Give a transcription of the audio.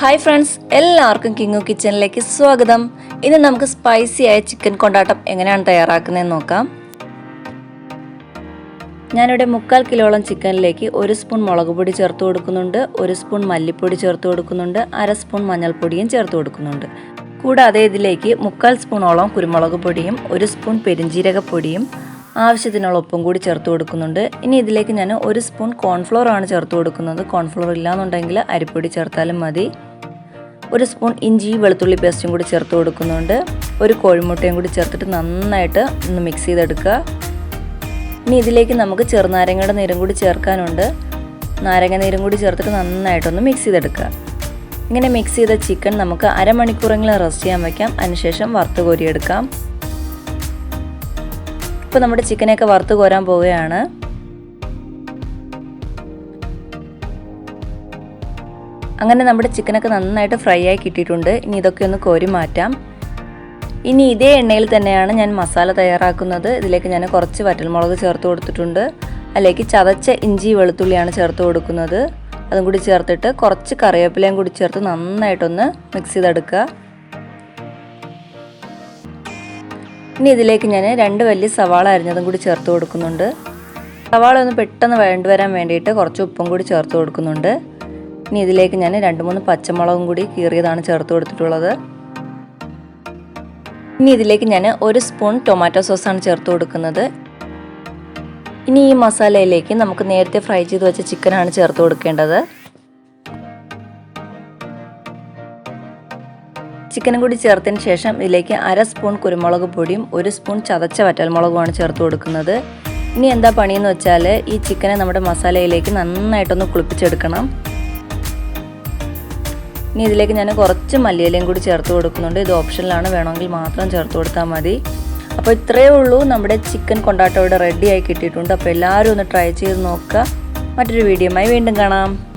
Hi friends, എല്ലാവർക്കും കിങ്ങു കിച്ചണിലേക്ക് സ്വാഗതം. ഇന്ന് നമുക്ക് സ്പൈസി ആയ ചിക്കൻ കൊണ്ടാട്ടം എങ്ങനെയാണ് തയ്യാറാക്കുന്നതെന്ന് നോക്കാം. ഞാനിവിടെ 3/4 കിലോളം ചിക്കനിലേക്ക് 1 സ്പൂൺ മുളക് പൊടി ചേർത്ത് കൊടുക്കുന്നുണ്ട്, 1 സ്പൂൺ മല്ലിപ്പൊടി ചേർത്ത് കൊടുക്കുന്നുണ്ട്, 1/2 സ്പൂൺ മഞ്ഞൾപ്പൊടിയും ചേർത്ത് കൊടുക്കുന്നുണ്ട്. കൂടാതെ ഇതിലേക്ക് 3/4 സ്പൂണോളം കുരുമുളക് പൊടിയും 1 സ്പൂൺ പെരിഞ്ജീരകപ്പൊടിയും ആവശ്യത്തിനുള്ള ഉപ്പും കൂടി ചേർത്ത് കൊടുക്കുന്നുണ്ട്. ഇനി ഇതിലേക്ക് ഞാൻ 1 സ്പൂൺ കോൺഫ്ലോർ ആണ് ചേർത്ത് കൊടുക്കുന്നത്. കോൺഫ്ലോർ ഇല്ലാന്നുണ്ടെങ്കിൽ അരിപ്പൊടി ചേർത്താലും മതി. 1 സ്പൂൺ ഇഞ്ചി വെളുത്തുള്ളി പേസ്റ്റും കൂടി ചേർത്ത് കൊടുക്കുന്നുണ്ട്. 1 കോഴിമുട്ടയും കൂടി ചേർത്തിട്ട് നന്നായിട്ട് ഒന്ന് മിക്സ് ചെയ്തെടുക്കുക. ഇനി ഇതിലേക്ക് നമുക്ക് ചെറുനാരങ്ങയുടെ നീരും കൂടി ചേർക്കാനുണ്ട്. നാരങ്ങ നീരും കൂടി ചേർത്തിട്ട് നന്നായിട്ടൊന്ന് മിക്സ് ചെയ്തെടുക്കുക. ഇങ്ങനെ മിക്സ് ചെയ്ത ചിക്കൻ നമുക്ക് അരമണിക്കൂറെങ്കിലും റെസ്റ്റ് ചെയ്യാൻ വയ്ക്കാം. അതിനുശേഷം വറുത്ത് കോരിയെടുക്കാം. ഇപ്പോൾ നമ്മുടെ ചിക്കനൊക്കെ വറുത്ത് കോരാൻ പോവുകയാണ്. അങ്ങനെ നമ്മുടെ ചിക്കനൊക്കെ നന്നായിട്ട് ഫ്രൈ ആയി കിട്ടിയിട്ടുണ്ട്. ഇനി ഇതൊക്കെ ഒന്ന് കോരി മാറ്റാം. ഇനി ഇതേ എണ്ണയിൽ തന്നെയാണ് ഞാൻ മസാല തയ്യാറാക്കുന്നത്. ഇതിലേക്ക് ഞാൻ കുറച്ച് വറ്റൽമുളക് ചേർത്ത് കൊടുത്തിട്ടുണ്ട്. അതിലേക്ക് ചതച്ച ഇഞ്ചി വെളുത്തുള്ളിയാണ് ചേർത്ത് കൊടുക്കുന്നത്. അതും കൂടി ചേർത്തിട്ട് കുറച്ച് കറിവേപ്പിലയും കൂടി ചേർത്ത് നന്നായിട്ടൊന്ന് മിക്സ് ചെയ്തെടുക്കുക. ഇനി ഇതിലേക്ക് ഞാൻ 2 വലിയ സവാള അരിഞ്ഞതും കൂടി ചേർത്ത് കൊടുക്കുന്നുണ്ട്. സവാള ഒന്ന് പെട്ടെന്ന് വഴണ്ട് വരാൻ വേണ്ടിയിട്ട് കുറച്ച് ഉപ്പും കൂടി ചേർത്ത് കൊടുക്കുന്നുണ്ട്. ഇനി ഇതിലേക്ക് ഞാൻ 2-3 പച്ചമുളകും കൂടി കീറിയതാണ് ചേർത്ത് കൊടുത്തിട്ടുള്ളത്. ഇനി ഇതിലേക്ക് ഞാൻ 1 സ്പൂൺ ടൊമാറ്റോ സോസാണ് ചേർത്ത് കൊടുക്കുന്നത്. ഇനി ഈ മസാലയിലേക്ക് നമുക്ക് നേരത്തെ ഫ്രൈ ചെയ്ത് വെച്ച ചിക്കനാണ് ചേർത്ത് കൊടുക്കേണ്ടത്. ചിക്കനും കൂടി ചേർത്തതിന് ശേഷം ഇതിലേക്ക് 1/2 സ്പൂൺ കുരുമുളക് പൊടിയും 1 സ്പൂൺ ചതച്ച വറ്റൽമുളകുമാണ് ചേർത്ത് കൊടുക്കുന്നത്. ഇനി എന്താ പണിയെന്ന് വെച്ചാൽ ഈ ചിക്കനെ നമ്മുടെ മസാലയിലേക്ക് നന്നായിട്ടൊന്ന് കുളിപ്പിച്ചെടുക്കണം. ഇനി ഇതിലേക്ക് ഞാൻ കുറച്ച് മല്ലിയിലയും കൂടി ചേർത്ത് കൊടുക്കുന്നുണ്ട്. ഇത് ഓപ്ഷനിലാണ്, വേണമെങ്കിൽ മാത്രം ചേർത്ത് കൊടുത്താൽ മതി. അപ്പോൾ ഇത്രയേ ഉള്ളൂ, നമ്മുടെ ചിക്കൻ കൊണ്ടാട്ടം ഇവിടെ റെഡിയായി കിട്ടിയിട്ടുണ്ട്. അപ്പോൾ എല്ലാവരും ഒന്ന് ട്രൈ ചെയ്ത് നോക്കുക. മറ്റൊരു വീഡിയോയുമായി വീണ്ടും കാണാം.